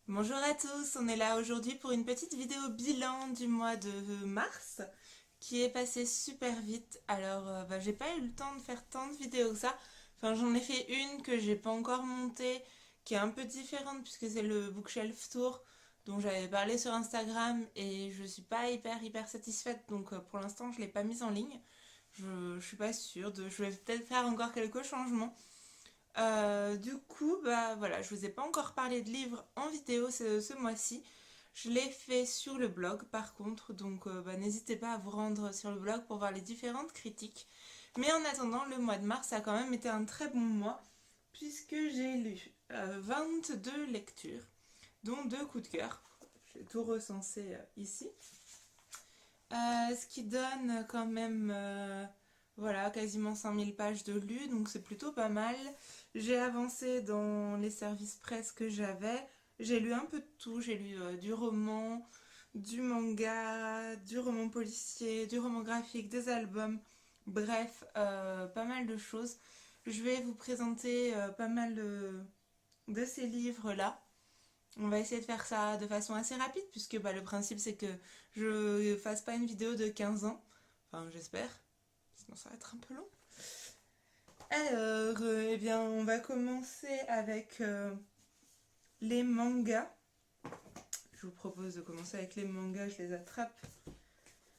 Bonjour à tous, on est là aujourd'hui pour une petite vidéo bilan du mois de mars qui est passé super vite. Alors j'ai pas eu le temps de faire tant de vidéos que ça. Enfin j'en ai fait une que j'ai pas encore montée qui est un peu différente puisque c'est le bookshelf tour dont j'avais parlé sur Instagram et je suis pas hyper satisfaite donc pour l'instant je l'ai pas mise en ligne. Je suis pas sûre je vais peut-être faire encore quelques changements. Du coup, bah voilà, je vous ai pas encore parlé de livres en vidéo ce mois-ci. Je l'ai fait sur le blog par contre, donc n'hésitez pas à vous rendre sur le blog pour voir les différentes critiques. Mais en attendant, le mois de mars a quand même été un très bon mois puisque j'ai lu 22 lectures, dont deux coups de cœur. J'ai tout recensé ici. Ce qui donne quand même voilà, quasiment 5000 pages de lu, donc c'est plutôt pas mal. J'ai avancé dans les services presse que j'avais. J'ai lu un peu de tout. J'ai lu du roman, du manga, du roman policier, du roman graphique, des albums. Bref, pas mal de choses. Je vais vous présenter pas mal de ces livres-là. On va essayer de faire ça de façon assez rapide puisque le principe c'est que je fasse pas une vidéo de 15 ans. Enfin j'espère, sinon ça va être un peu long. Alors, eh bien on va commencer avec les mangas. Je vous propose de commencer avec les mangas, je les attrape.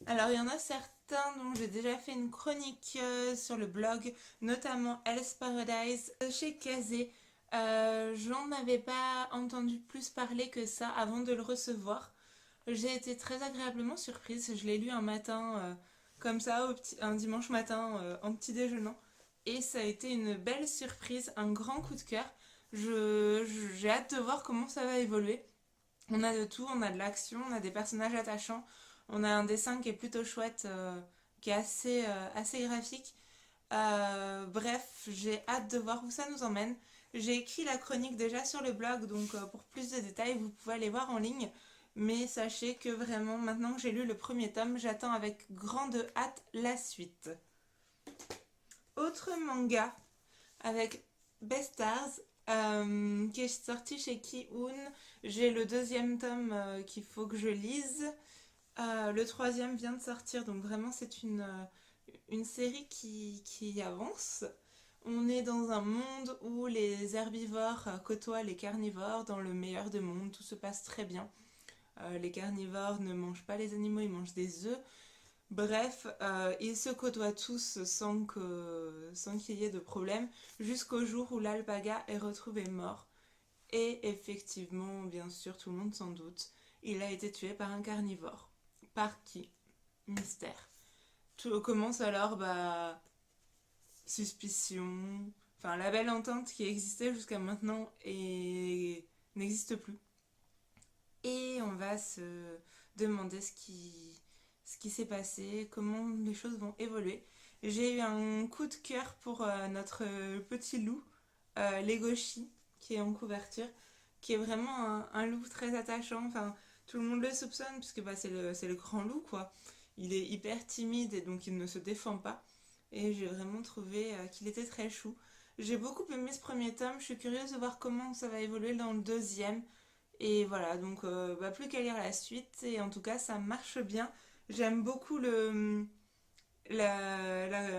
Alors il y en a certains dont j'ai déjà fait une chronique sur le blog, notamment Hell's Paradise chez Kazé. J'en avais pas entendu plus parler que ça avant de le recevoir. J'ai été très agréablement surprise. Je l'ai lu un matin, comme ça, un dimanche matin, en petit déjeunant. Et ça a été une belle surprise, un grand coup de cœur. J'ai hâte de voir comment ça va évoluer. On a de tout, on a de l'action, on a des personnages attachants, on a un dessin qui est plutôt chouette, qui est assez graphique. Bref, j'ai hâte de voir où ça nous emmène. J'ai écrit la chronique déjà sur le blog, donc pour plus de détails, vous pouvez aller voir en ligne. Mais sachez que vraiment, maintenant que j'ai lu le premier tome, j'attends avec grande hâte la suite. Autre manga avec Bestars, qui est sorti chez Ki-hoon. J'ai le deuxième tome qu'il faut que je lise. Le troisième vient de sortir, donc vraiment c'est une série qui avance. On est dans un monde où les herbivores côtoient les carnivores dans le meilleur des mondes, tout se passe très bien. Les carnivores ne mangent pas les animaux, ils mangent des œufs. Bref, ils se côtoient tous sans qu'il y ait de problème, jusqu'au jour où l'alpaga est retrouvé mort. Et effectivement, bien sûr, tout le monde s'en doute, il a été tué par un carnivore. Par qui? Mystère. Tout commence alors, suspicion. Enfin, la belle entente qui existait jusqu'à maintenant et n'existe plus. Et on va se demander ce qui s'est passé, comment les choses vont évoluer. J'ai eu un coup de cœur pour notre petit loup, Legoshi, qui est en couverture, qui est vraiment un loup très attachant. Enfin, tout le monde le soupçonne, puisque c'est le grand loup, quoi. Il est hyper timide et donc il ne se défend pas. Et j'ai vraiment trouvé qu'il était très chou. J'ai beaucoup aimé ce premier tome, je suis curieuse de voir comment ça va évoluer dans le deuxième. Et voilà, donc plus qu'à lire la suite, et en tout cas ça marche bien. J'aime beaucoup la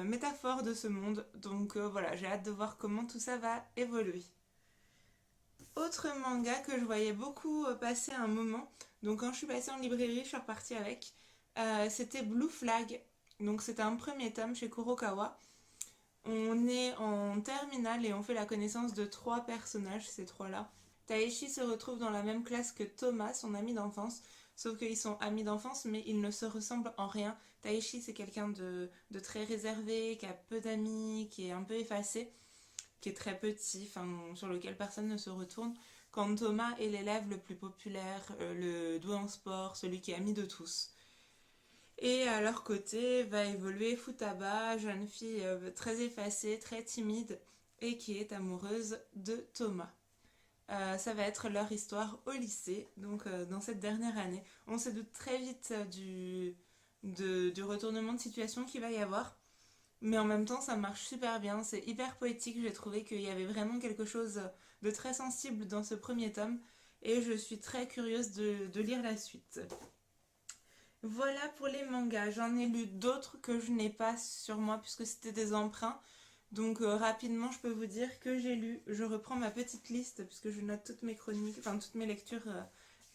métaphore de ce monde, donc voilà, j'ai hâte de voir comment tout ça va évoluer. Autre manga que je voyais beaucoup passer à un moment, donc quand je suis passée en librairie, je suis repartie avec, c'était Blue Flag. Donc c'était un premier tome chez Kurokawa. On est en terminale et on fait la connaissance de trois personnages, ces trois-là. Taeshi se retrouve dans la même classe que Thomas, son ami d'enfance, sauf qu'ils sont amis d'enfance mais ils ne se ressemblent en rien. Taeshi c'est quelqu'un de très réservé, qui a peu d'amis, qui est un peu effacé, qui est très petit, sur lequel personne ne se retourne. Quand Thomas est l'élève le plus populaire, le doué en sport, celui qui est ami de tous. Et à leur côté va évoluer Futaba, jeune fille très effacée, très timide et qui est amoureuse de Thomas. Ça va être leur histoire au lycée, donc dans cette dernière année. On se doute très vite du retournement de situation qu'il va y avoir, mais en même temps ça marche super bien, c'est hyper poétique, j'ai trouvé qu'il y avait vraiment quelque chose de très sensible dans ce premier tome, et je suis très curieuse de lire la suite. Voilà pour les mangas. J'en ai lu d'autres que je n'ai pas sur moi puisque c'était des emprunts. Donc rapidement, je peux vous dire que j'ai lu. Je reprends ma petite liste puisque je note toutes mes chroniques, enfin toutes mes lectures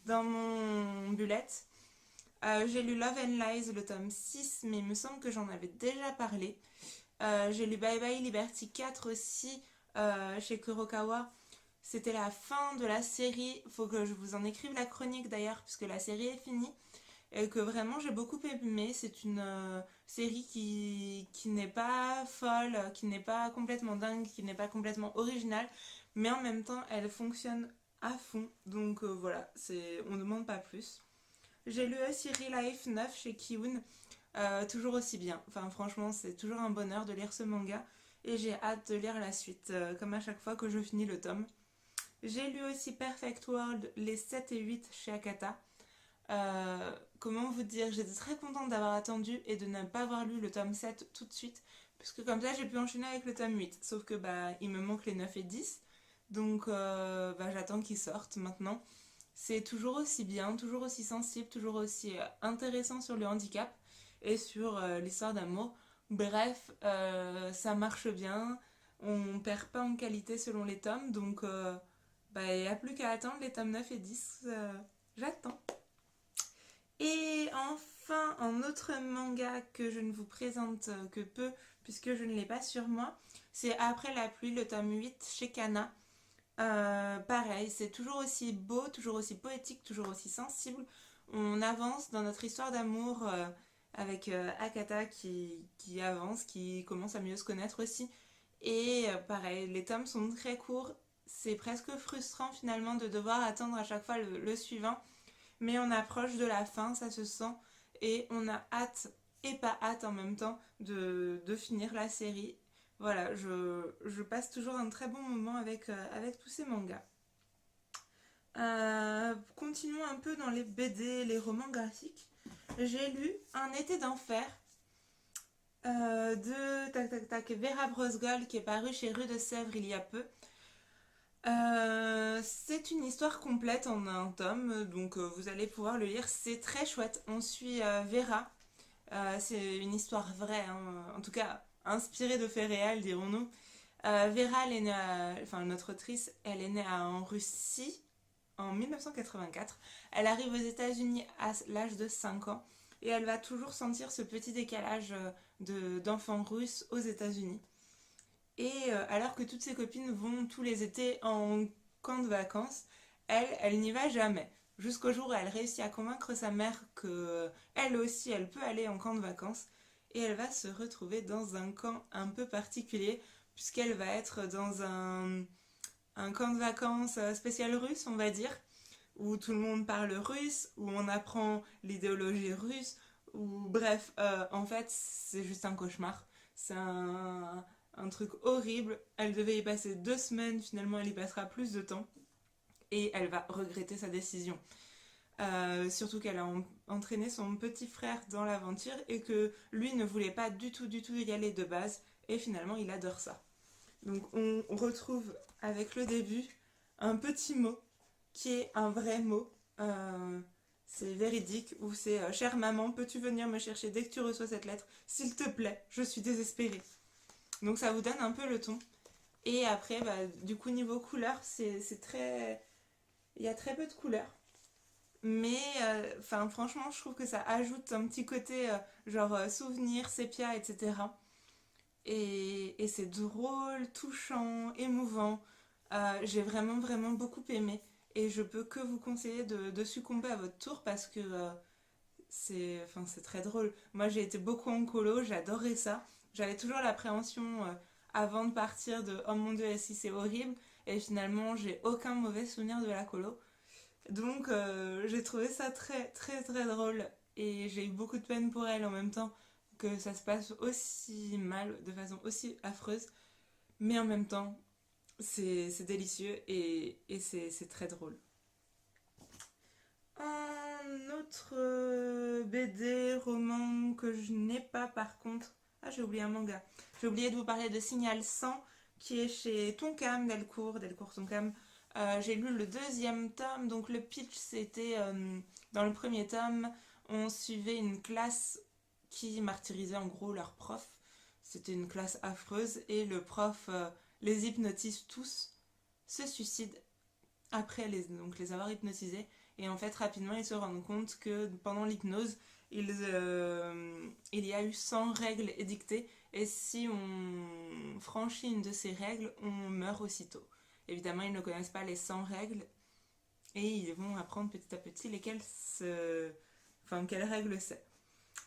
dans mon bullet. J'ai lu Love and Lies, le tome 6, mais il me semble que j'en avais déjà parlé. J'ai lu Bye Bye Liberty 4 aussi chez Kurokawa. C'était la fin de la série. Il faut que je vous en écrive la chronique d'ailleurs, puisque la série est finie. Et que vraiment j'ai beaucoup aimé. C'est une série qui n'est pas folle, qui n'est pas complètement dingue, qui n'est pas complètement originale, mais en même temps elle fonctionne à fond. Donc voilà, on ne demande pas plus. J'ai lu aussi Real Life 9 chez Kiun, toujours aussi bien. Enfin franchement c'est toujours un bonheur de lire ce manga et j'ai hâte de lire la suite, comme à chaque fois que je finis le tome. J'ai lu aussi Perfect World, les 7 et 8 chez Akata. Comment vous dire, j'étais très contente d'avoir attendu et de ne pas avoir lu le tome 7 tout de suite, puisque comme ça j'ai pu enchaîner avec le tome 8, sauf que il me manque les 9 et 10, donc j'attends qu'ils sortent maintenant. C'est toujours aussi bien, toujours aussi sensible, toujours aussi intéressant sur le handicap et sur l'histoire d'amour. Bref, ça marche bien, on perd pas en qualité selon les tomes, donc il n'y a plus qu'à attendre les tomes 9 et 10, j'attends. Et enfin, un autre manga que je ne vous présente que peu, puisque je ne l'ai pas sur moi, c'est Après la pluie, le tome 8 chez Kana. Pareil, c'est toujours aussi beau, toujours aussi poétique, toujours aussi sensible. On avance dans notre histoire d'amour avec Akata qui avance, qui commence à mieux se connaître aussi. Et pareil, les tomes sont très courts. C'est presque frustrant finalement de devoir attendre à chaque fois le suivant. Mais on approche de la fin, ça se sent, et on a hâte et pas hâte en même temps de finir la série. Voilà, je passe toujours un très bon moment avec tous ces mangas. Continuons un peu dans les BD, les romans graphiques. J'ai lu Un été d'enfer de Vera Brosgol qui est paru chez Rue de Sèvres il y a peu. C'est une histoire complète en un tome, donc vous allez pouvoir le lire, c'est très chouette. On suit Vera, c'est une histoire vraie, hein, en tout cas inspirée de faits réels, dirons-nous. Vera, elle est née enfin notre autrice, elle est née en Russie en 1984. Elle arrive aux États-Unis à l'âge de 5 ans et elle va toujours sentir ce petit décalage d'enfants russes aux États-Unis. Et alors que toutes ses copines vont tous les étés en camp de vacances, elle n'y va jamais. Jusqu'au jour où elle réussit à convaincre sa mère que elle aussi, elle peut aller en camp de vacances. Et elle va se retrouver dans un camp un peu particulier, puisqu'elle va être dans un camp de vacances spécial russe, on va dire, où tout le monde parle russe, où on apprend l'idéologie russe, où bref, en fait, c'est juste un cauchemar. C'est un truc horrible. Elle devait y passer 2 semaines, finalement elle y passera plus de temps. Et elle va regretter sa décision. Surtout qu'elle a entraîné son petit frère dans l'aventure et que lui ne voulait pas du tout y aller de base. Et finalement il adore ça. Donc on retrouve avec le début un petit mot qui est un vrai mot. C'est véridique, où c'est chère maman, peux-tu venir me chercher dès que tu reçois cette lettre? S'il te plaît, je suis désespérée. Donc ça vous donne un peu le ton. Et après, du coup, niveau couleur, c'est très... Il y a très peu de couleurs. Mais, franchement, je trouve que ça ajoute un petit côté, souvenir, sépia, etc. Et c'est drôle, touchant, émouvant. J'ai vraiment, vraiment beaucoup aimé. Et je peux que vous conseiller de succomber à votre tour parce que c'est très drôle. Moi, j'ai été beaucoup en colo, j'adorais ça. J'avais toujours l'appréhension avant de partir de oh mon dieu, si c'est horrible. Et finalement, j'ai aucun mauvais souvenir de la colo. Donc, j'ai trouvé ça très, très, très drôle. Et j'ai eu beaucoup de peine pour elle en même temps que ça se passe aussi mal, de façon aussi affreuse. Mais en même temps, c'est délicieux et c'est très drôle. Un autre BD, roman que je n'ai pas par contre. Ah, j'ai oublié un manga. J'ai oublié de vous parler de Signal 100 qui est chez Tonkam Delcourt Tonkam. J'ai lu le deuxième tome, donc le pitch c'était dans le premier tome, on suivait une classe qui martyrisait en gros leur prof. C'était une classe affreuse et le prof les hypnotise tous, se suicide après donc les avoir hypnotisés. Et en fait, rapidement, ils se rendent compte que pendant l'hypnose, il y a eu 100 règles édictées. Et si on franchit une de ces règles, on meurt aussitôt. Évidemment, ils ne connaissent pas les 100 règles. Et ils vont apprendre petit à petit quelles règles c'est.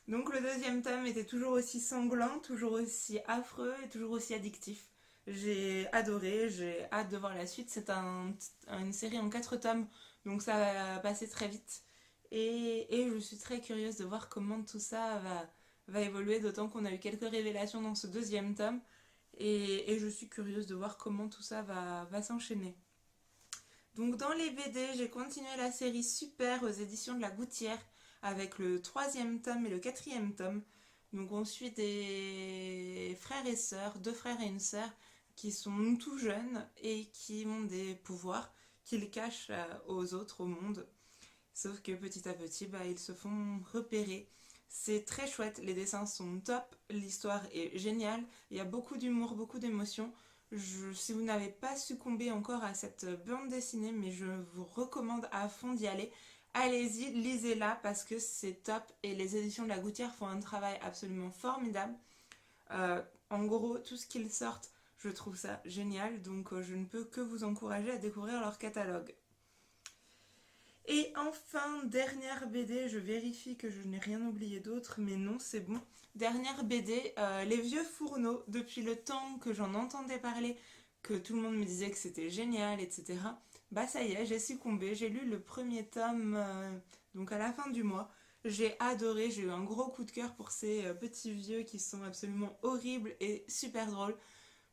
Donc le deuxième tome était toujours aussi sanglant, toujours aussi affreux et toujours aussi addictif. J'ai adoré, j'ai hâte de voir la suite. C'est une série en 4 tomes, donc ça va passer très vite. Et je suis très curieuse de voir comment tout ça va évoluer, d'autant qu'on a eu quelques révélations dans ce deuxième tome. Et je suis curieuse de voir comment tout ça va s'enchaîner. Donc dans les BD, j'ai continué la série Super aux éditions de la Gouttière avec le troisième tome et le quatrième tome. Donc on suit des frères et sœurs, deux frères et une sœur, qui sont tout jeunes et qui ont des pouvoirs qu'ils cachent aux autres, au monde. Sauf que petit à petit, ils se font repérer. C'est très chouette, les dessins sont top, l'histoire est géniale, il y a beaucoup d'humour, beaucoup d'émotions. Si vous n'avez pas succombé encore à cette bande dessinée, mais je vous recommande à fond d'y aller. Allez-y, lisez-la parce que c'est top et les éditions de la Gouttière font un travail absolument formidable. En gros, tout ce qu'ils sortent, je trouve ça génial, donc je ne peux que vous encourager à découvrir leur catalogue. Et enfin, dernière BD, je vérifie que je n'ai rien oublié d'autre, mais non, c'est bon. Dernière BD, Les Vieux Fourneaux, depuis le temps que j'en entendais parler, que tout le monde me disait que c'était génial, etc. Bah ça y est, j'ai succombé, j'ai lu le premier tome, donc à la fin du mois. J'ai adoré, j'ai eu un gros coup de cœur pour ces petits vieux qui sont absolument horribles et super drôles.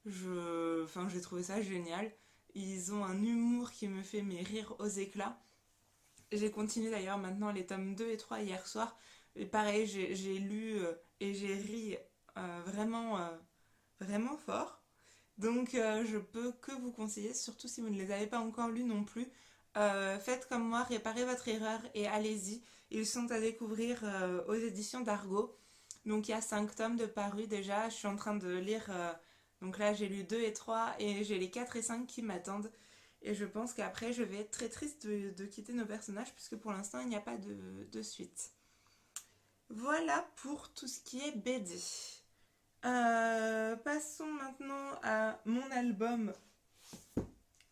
J'ai trouvé ça génial. Ils ont un humour qui me fait rire aux éclats. J'ai continué d'ailleurs maintenant les tomes 2 et 3 hier soir. Et pareil, j'ai lu et j'ai ri vraiment fort. Donc je peux que vous conseiller, surtout si vous ne les avez pas encore lus non plus. Faites comme moi, réparez votre erreur et allez-y. Ils sont à découvrir aux éditions d'Argo. Donc il y a 5 tomes de parus déjà. Je suis en train de lire. Donc là j'ai lu 2 et 3 et j'ai les 4 et 5 qui m'attendent. Et je pense qu'après, je vais être très triste de quitter nos personnages, puisque pour l'instant, il n'y a pas de suite. Voilà pour tout ce qui est BD. Passons maintenant à mon album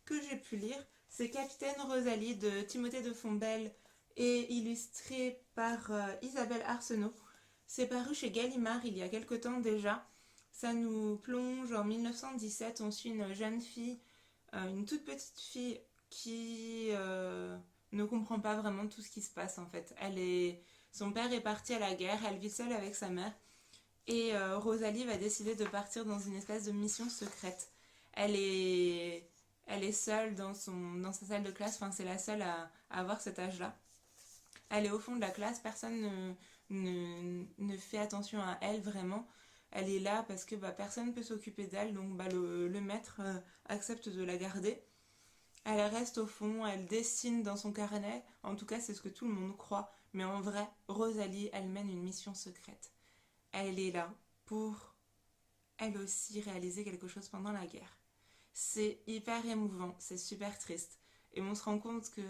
que j'ai pu lire. C'est Capitaine Rosalie de Timothée de Fontbelle et illustré par Isabelle Arsenault. C'est paru chez Gallimard il y a quelque temps déjà. Ça nous plonge en 1917. On suit une jeune fille, une toute petite fille qui ne comprend pas vraiment tout ce qui se passe en fait. Son père est parti à la guerre, elle vit seule avec sa mère et Rosalie va décider de partir dans une espèce de mission secrète. Elle est, elle est seule dans sa salle de classe, enfin c'est la seule à avoir cet âge-là. Elle est au fond de la classe, personne ne fait attention à elle vraiment. Elle est là parce que personne ne peut s'occuper d'elle, donc le maître accepte de la garder. Elle reste au fond, elle dessine dans son carnet, en tout cas c'est ce que tout le monde croit, mais en vrai, Rosalie, elle mène une mission secrète. Elle est là pour, elle aussi, réaliser quelque chose pendant la guerre. C'est hyper émouvant, c'est super triste. Et on se rend compte que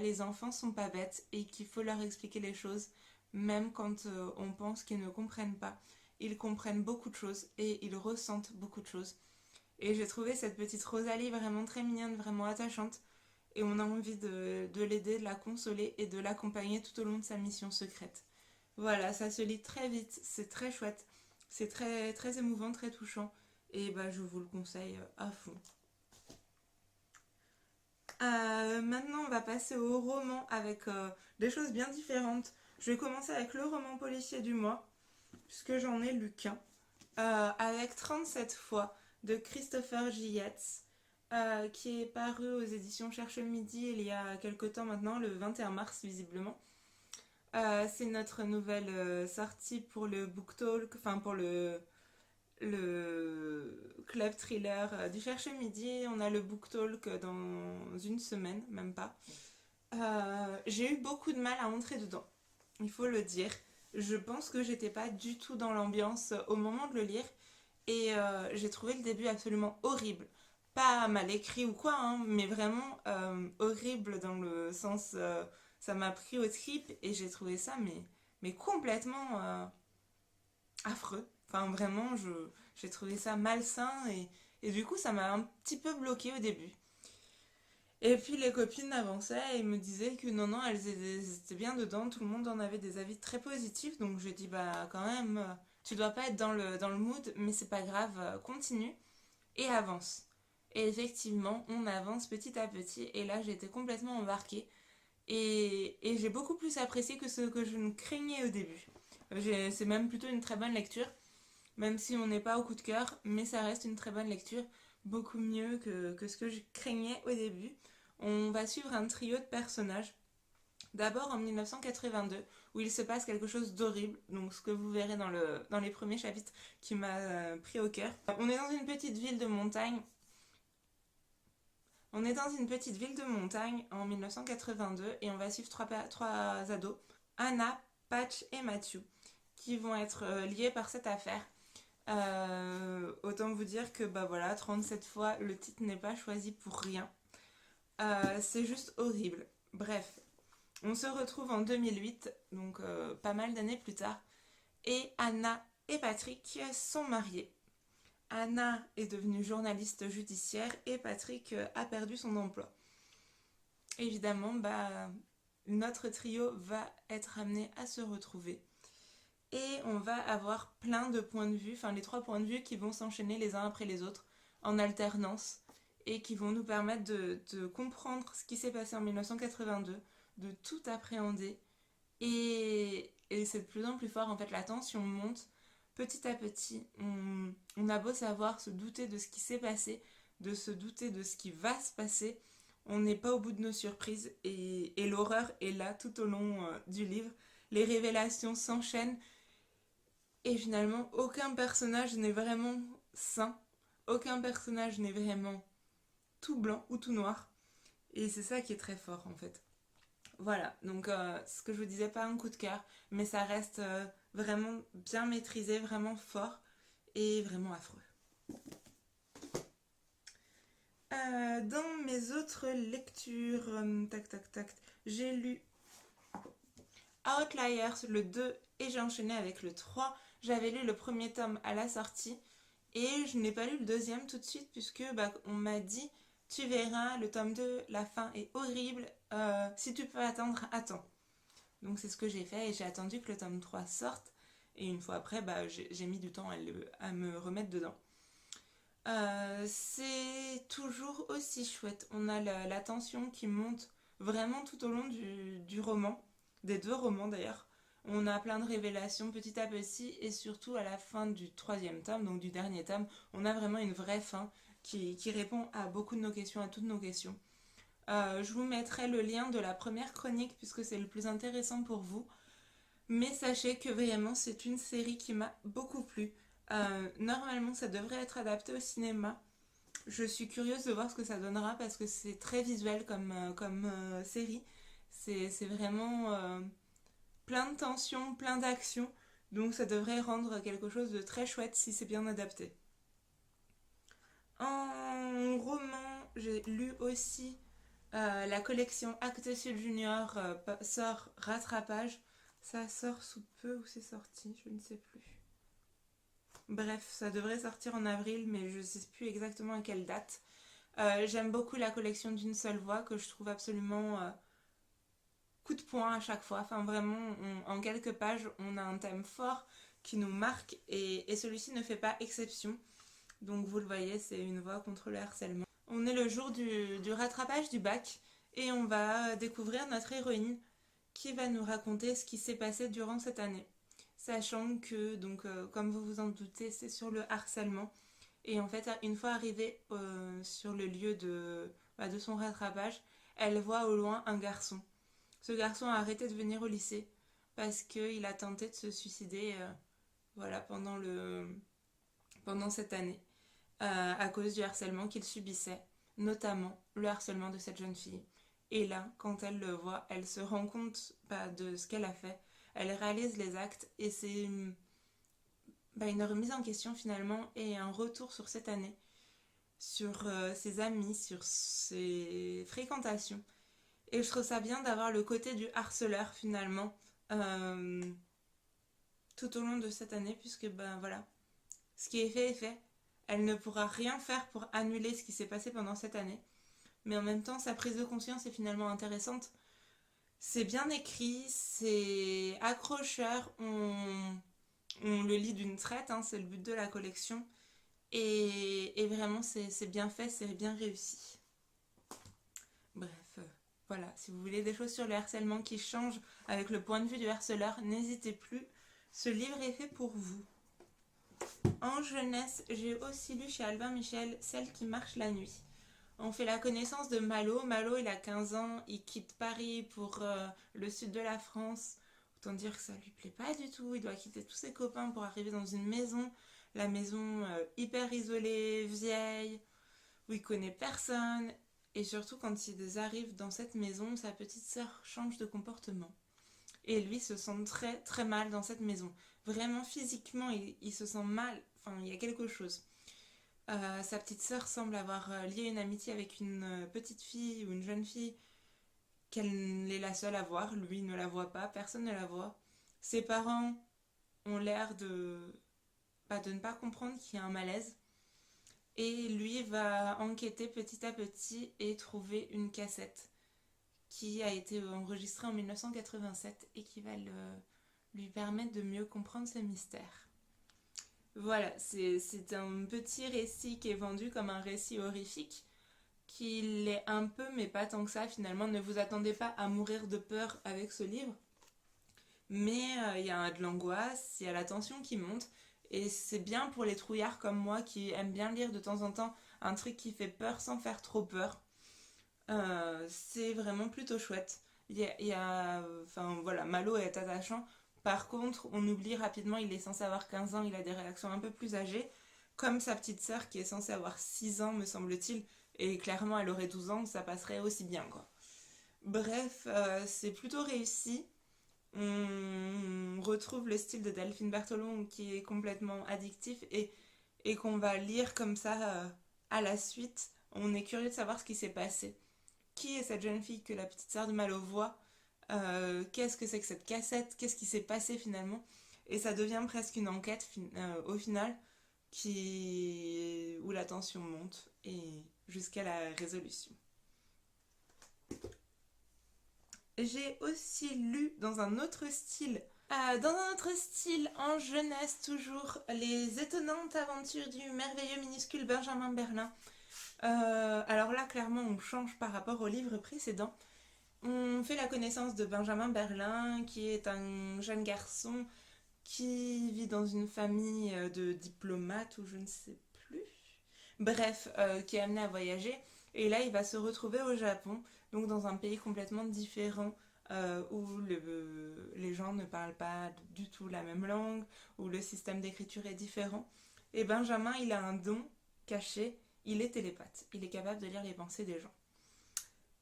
les enfants sont pas bêtes et qu'il faut leur expliquer les choses, même quand on pense qu'ils ne comprennent pas. Ils comprennent beaucoup de choses et ils ressentent beaucoup de choses. Et j'ai trouvé cette petite Rosalie vraiment très mignonne, vraiment attachante. Et on a envie de l'aider, de la consoler et de l'accompagner tout au long de sa mission secrète. Voilà, ça se lit très vite, c'est très chouette, c'est très, très émouvant, très touchant. Et je vous le conseille à fond. Maintenant, on va passer au roman avec des choses bien différentes. Je vais commencer avec le roman policier du mois, puisque j'en ai lu qu'un, avec 37 fois de Christopher J. Yates, qui est paru aux éditions Cherche Midi il y a quelque temps maintenant, le 21 mars visiblement. C'est notre nouvelle sortie pour le book talk, enfin pour le club thriller du Cherche Midi. On a le book talk dans une semaine, même pas. J'ai eu beaucoup de mal à entrer dedans, il faut le dire. Je pense que j'étais pas du tout dans l'ambiance au moment de le lire et j'ai trouvé le début absolument horrible. Pas mal écrit ou quoi, hein, mais vraiment horrible dans le sens ça m'a pris aux tripes et j'ai trouvé ça mais complètement affreux. Enfin vraiment, j'ai trouvé ça malsain et du coup ça m'a un petit peu bloqué au début. Et puis les copines avançaient et me disaient que non, non, elles étaient bien dedans, tout le monde en avait des avis très positifs, donc j'ai dit bah quand même, tu dois pas être dans le mood, mais c'est pas grave, continue et avance. Et effectivement, on avance petit à petit, et là j'ai été complètement embarquée, et j'ai beaucoup plus apprécié que ce que je ne craignais au début. C'est même plutôt une très bonne lecture, même si on n'est pas au coup de cœur, mais ça reste une très bonne lecture, beaucoup mieux que ce que je craignais au début. On va suivre un trio de personnages. D'abord en 1982, où il se passe quelque chose d'horrible, donc ce que vous verrez dans les premiers chapitres qui m'a pris au cœur. On est dans une petite ville de montagne. On est dans une petite ville de montagne en 1982 et on va suivre trois ados, Anna, Patch et Matthew, qui vont être liés par cette affaire. Autant vous dire que bah voilà, 37 fois, le titre n'est pas choisi pour rien. C'est juste horrible. Bref, on se retrouve en 2008, donc pas mal d'années plus tard, et Anna et Patrick sont mariés. Anna est devenue journaliste judiciaire et Patrick a perdu son emploi. Évidemment, bah, notre trio va être amené à se retrouver. Et on va avoir plein de points de vue, enfin les trois points de vue qui vont s'enchaîner les uns après les autres en alternance et qui vont nous permettre de comprendre ce qui s'est passé en 1982, de tout appréhender et c'est de plus en plus fort, en fait la tension monte petit à petit. On a beau savoir se douter de ce qui s'est passé, de se douter de ce qui va se passer, on n'est pas au bout de nos surprises et l'horreur est là tout au long du livre. Les révélations s'enchaînent et finalement, aucun personnage n'est vraiment sain. Aucun personnage n'est vraiment tout blanc ou tout noir. Et c'est ça qui est très fort en fait. Voilà, donc ce que je vous disais, pas un coup de cœur, mais ça reste vraiment bien maîtrisé, vraiment fort et vraiment affreux. Dans mes autres lectures, tac tac tac, j'ai lu Outliers le 2 et j'ai enchaîné avec le 3. J'avais lu le premier tome à la sortie et je n'ai pas lu le deuxième tout de suite puisque bah, on m'a dit tu verras le tome 2, la fin est horrible, si tu peux attendre, attends. Donc c'est ce que j'ai fait et j'ai attendu que le tome 3 sorte et une fois après bah, j'ai mis du temps à me remettre dedans. C'est toujours aussi chouette, on a la tension qui monte vraiment tout au long du roman, des deux romans d'ailleurs. On a plein de révélations petit à petit et surtout à la fin du troisième tome, donc du dernier tome, on a vraiment une vraie fin qui répond à beaucoup de nos questions, à toutes nos questions. Je vous mettrai le lien de la première chronique puisque c'est le plus intéressant pour vous. Mais sachez que vraiment c'est une série qui m'a beaucoup plu. Normalement ça devrait être adapté au cinéma. Je suis curieuse de voir ce que ça donnera parce que c'est très visuel comme série. C'est vraiment plein de tensions, plein d'actions. Donc ça devrait rendre quelque chose de très chouette si c'est bien adapté. En roman, j'ai lu aussi la collection Actes Sud Junior sort Rattrapage. Ça sort sous peu ou c'est sorti, je ne sais plus. Bref, ça devrait sortir en avril, mais je ne sais plus exactement à quelle date. J'aime beaucoup la collection d'une seule voix que je trouve absolument coup de poing à chaque fois. Enfin vraiment, en quelques pages, on a un thème fort qui nous marque et celui-ci ne fait pas exception. Donc vous le voyez, c'est une voix contre le harcèlement. On est le jour du rattrapage du bac et on va découvrir notre héroïne qui va nous raconter ce qui s'est passé durant cette année. Sachant que, donc, comme vous vous en doutez, c'est sur le harcèlement. Et en fait, une fois arrivée sur le lieu de son rattrapage, elle voit au loin un garçon. Ce garçon a arrêté de venir au lycée parce qu'il a tenté de se suicider voilà, pendant cette année à cause du harcèlement qu'il subissait, notamment le harcèlement de cette jeune fille. Et là, quand elle le voit, elle se rend compte de ce qu'elle a fait, elle réalise les actes et c'est une remise en question finalement et un retour sur cette année, sur ses amis, sur ses fréquentations. Et je trouve ça bien d'avoir le côté du harceleur finalement euh, tout au long de cette année, puisque voilà, ce qui est fait est fait. Elle ne pourra rien faire pour annuler ce qui s'est passé pendant cette année. Mais en même temps, sa prise de conscience est finalement intéressante. C'est bien écrit, c'est accrocheur, on le lit d'une traite, hein, c'est le but de la collection. Et vraiment, c'est bien fait, c'est bien réussi. Bref, voilà, si vous voulez des choses sur le harcèlement qui changent avec le point de vue du harceleur, n'hésitez plus, ce livre est fait pour vous. En jeunesse, j'ai aussi lu chez Albin Michel Celle qui marche la nuit. On fait la connaissance de Malo. Malo, il a 15 ans, il quitte Paris pour le sud de la France. Autant dire que ça lui plaît pas du tout. Il doit quitter tous ses copains pour arriver dans une maison. La maison hyper isolée, vieille, où il connaît personne. Et surtout, quand ils arrivent dans cette maison, sa petite sœur change de comportement. Et lui se sent très très mal dans cette maison. Vraiment physiquement, il se sent mal. Enfin, il y a quelque chose. Sa petite sœur semble avoir lié une amitié avec une petite fille ou une jeune fille qu'elle est la seule à voir. Lui ne la voit pas, personne ne la voit. Ses parents ont l'air de ne pas comprendre qu'il y a un malaise. Et lui va enquêter petit à petit et trouver une cassette qui a été enregistrée en 1987 et qui va lui permettre de mieux comprendre ce mystère. Voilà, c'est un petit récit qui est vendu comme un récit horrifique, qui l'est un peu, mais pas tant que ça finalement. Ne vous attendez pas à mourir de peur avec ce livre, mais il y a de l'angoisse, il y a la tension qui monte, et c'est bien pour les trouillards comme moi qui aiment bien lire de temps en temps un truc qui fait peur sans faire trop peur. C'est vraiment plutôt chouette. Enfin voilà, Malo est attachant. Par contre, on oublie rapidement, il est censé avoir 15 ans, il a des réactions un peu plus âgées, comme sa petite sœur qui est censée avoir 6 ans, me semble-t-il, et clairement elle aurait 12 ans, ça passerait aussi bien, quoi. Bref, c'est plutôt réussi. On retrouve le style de Delphine Bertolon qui est complètement addictif et qu'on va lire comme ça à la suite. On est curieux de savoir ce qui s'est passé. Qui est cette jeune fille que la petite sœur de Malo voit, qu'est-ce que c'est que cette cassette, qu'est-ce qui s'est passé finalement, et ça devient presque une enquête au final où la tension monte et jusqu'à la résolution. J'ai aussi lu dans un autre style en jeunesse toujours, Les étonnantes aventures du merveilleux minuscule Benjamin Berlin. Alors là, clairement, on change par rapport au livre précédent. On fait la connaissance de Benjamin Berlin, qui est un jeune garçon qui vit dans une famille de diplomates ou je ne sais plus. Bref, qui est amené à voyager. Et là, il va se retrouver au Japon, donc dans un pays complètement différent, où les gens ne parlent pas du tout la même langue, où le système d'écriture est différent. Et Benjamin, il a un don caché, il est télépathe. Il est capable de lire les pensées des gens.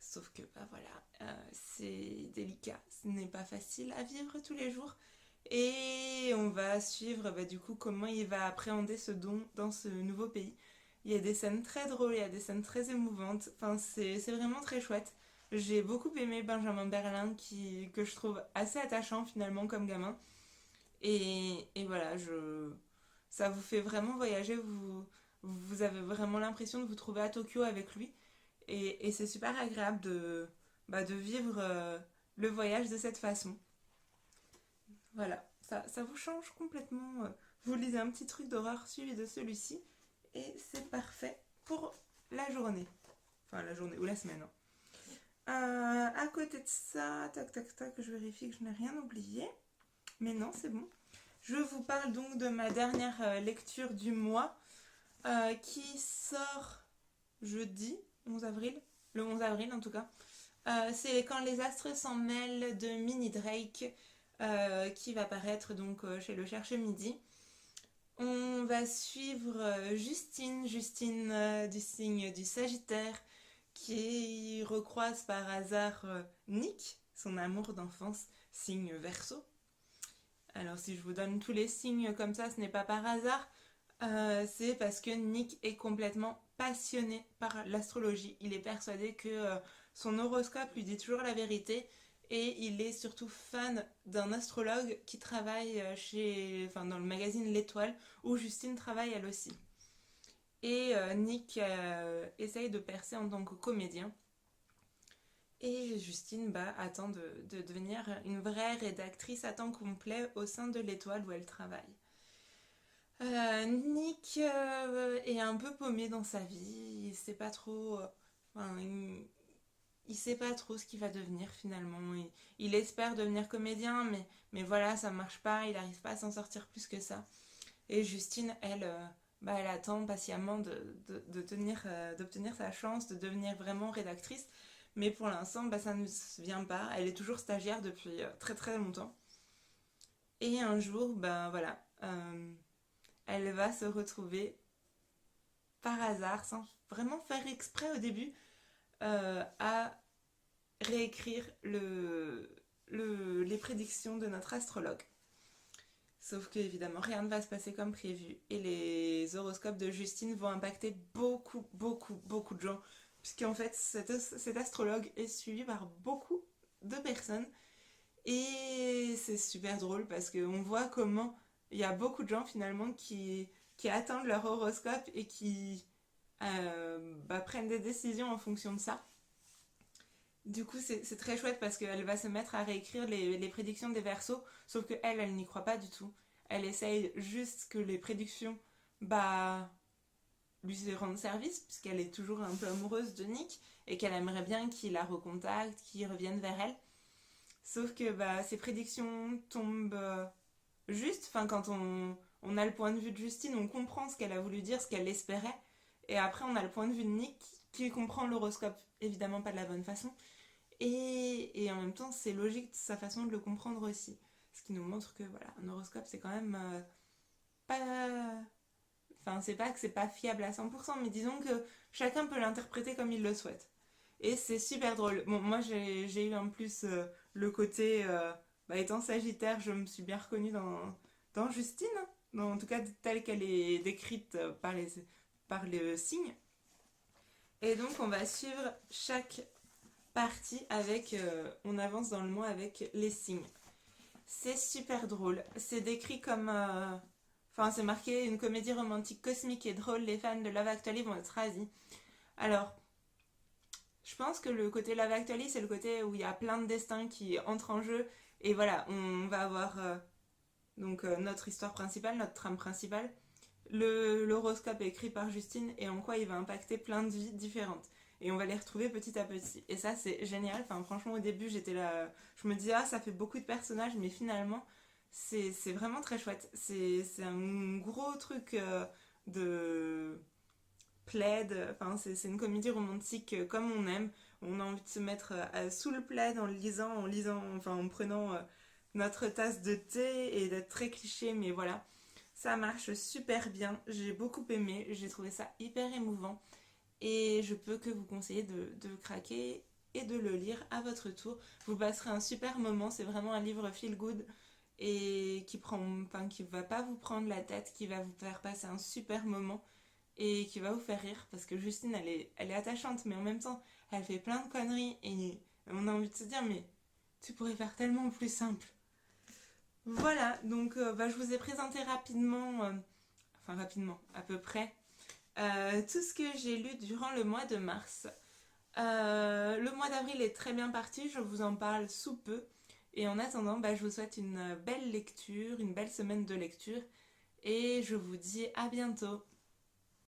Sauf que, voilà, c'est délicat, ce n'est pas facile à vivre tous les jours. Et on va suivre, du coup, comment il va appréhender ce don dans ce nouveau pays. Il y a des scènes très drôles, il y a des scènes très émouvantes. Enfin, c'est vraiment très chouette. J'ai beaucoup aimé Benjamin Berlin, que je trouve assez attachant finalement comme gamin. Et voilà, ça vous fait vraiment voyager. Vous avez vraiment l'impression de vous trouver à Tokyo avec lui. Et c'est super agréable de vivre le voyage de cette façon. Voilà, ça vous change complètement. Vous lisez un petit truc d'horreur suivi de celui-ci. Et c'est parfait pour la journée. Enfin, la journée ou la semaine. Hein. À côté de ça, tac tac tac, je vérifie que je n'ai rien oublié. Mais non, c'est bon. Je vous parle donc de ma dernière lecture du mois qui sort jeudi 11 avril. Le 11 avril en tout cas. C'est Quand les astres s'en mêlent de Minnie Drake qui va paraître donc chez Le Cherche Midi. On va suivre Justine du signe du Sagittaire, qui recroise par hasard Nick, son amour d'enfance, signe Verseau. Alors si je vous donne tous les signes comme ça, ce n'est pas par hasard, c'est parce que Nick est complètement passionné par l'astrologie. Il est persuadé que son horoscope lui dit toujours la vérité et il est surtout fan d'un astrologue qui travaille dans le magazine L'Étoile où Justine travaille elle aussi. Et Nick essaye de percer en tant que comédien. Et Justine attend de devenir une vraie rédactrice à temps complet au sein de l'Étoile où elle travaille. Nick est un peu paumé dans sa vie, il sait pas trop, il sait pas trop ce qu'il va devenir finalement. Il espère devenir comédien, mais voilà, ça marche pas, il n'arrive pas à s'en sortir plus que ça. Et Justine, elle, elle attend patiemment d'obtenir sa chance, de devenir vraiment rédactrice. Mais pour l'instant, ça ne vient pas. Elle est toujours stagiaire depuis très très longtemps. Et un jour, voilà, elle va se retrouver par hasard, sans vraiment faire exprès au début, à réécrire les prédictions de notre astrologue. Sauf que évidemment rien ne va se passer comme prévu et les horoscopes de Justine vont impacter beaucoup, beaucoup, beaucoup de gens. Puisqu'en fait cet astrologue est suivi par beaucoup de personnes et c'est super drôle parce qu'on voit comment il y a beaucoup de gens finalement qui attendent leur horoscope et qui prennent des décisions en fonction de ça. Du coup, c'est très chouette parce qu'elle va se mettre à réécrire les prédictions des Verseaux, sauf qu'elle, elle n'y croit pas du tout. Elle essaye juste que les prédictions lui rendent service, puisqu'elle est toujours un peu amoureuse de Nick et qu'elle aimerait bien qu'il la recontacte, qu'il revienne vers elle. Sauf que ces prédictions tombent juste, quand on a le point de vue de Justine, on comprend ce qu'elle a voulu dire, ce qu'elle espérait, et après on a le point de vue de Nick qui comprend l'horoscope, évidemment pas de la bonne façon, et en même temps c'est logique sa façon de le comprendre aussi. Ce qui nous montre que voilà, un horoscope c'est quand même pas... Enfin, c'est pas que c'est pas fiable à 100%, mais disons que chacun peut l'interpréter comme il le souhaite. Et c'est super drôle. Bon, moi j'ai eu en plus le côté, étant Sagittaire, je me suis bien reconnue dans Justine, en tout cas telle qu'elle est décrite par le signe. Et donc on va suivre chaque partie avec, on avance dans le mois avec les signes. C'est super drôle. C'est décrit comme, c'est marqué une comédie romantique cosmique et drôle. Les fans de Love Actually vont être ravis. Alors, je pense que le côté Love Actually, c'est le côté où il y a plein de destins qui entrent en jeu. Et voilà, on va avoir notre histoire principale, notre trame principale. L'horoscope est écrit par Justine et en quoi il va impacter plein de vies différentes. Et on va les retrouver petit à petit. Et ça, c'est génial. Enfin, franchement, au début, j'étais là... Je me disais, ça fait beaucoup de personnages, mais finalement, c'est vraiment très chouette. C'est un gros truc de plaid. Enfin, c'est une comédie romantique comme on aime. On a envie de se mettre sous le plaid en prenant notre tasse de thé et d'être très cliché, mais voilà. Ça marche super bien. J'ai beaucoup aimé. J'ai trouvé ça hyper émouvant. Et je peux que vous conseiller de craquer et de le lire à votre tour. Vous passerez un super moment, c'est vraiment un livre feel good et qui va pas vous prendre la tête, qui va vous faire passer un super moment et qui va vous faire rire parce que Justine elle est attachante mais en même temps elle fait plein de conneries et on a envie de se dire mais tu pourrais faire tellement plus simple. Voilà, donc je vous ai présenté rapidement, rapidement à peu près tout ce que j'ai lu durant le mois de mars. Le mois d'avril est très bien parti, je vous en parle sous peu. Et en attendant, je vous souhaite une belle lecture, une belle semaine de lecture. Et je vous dis à bientôt.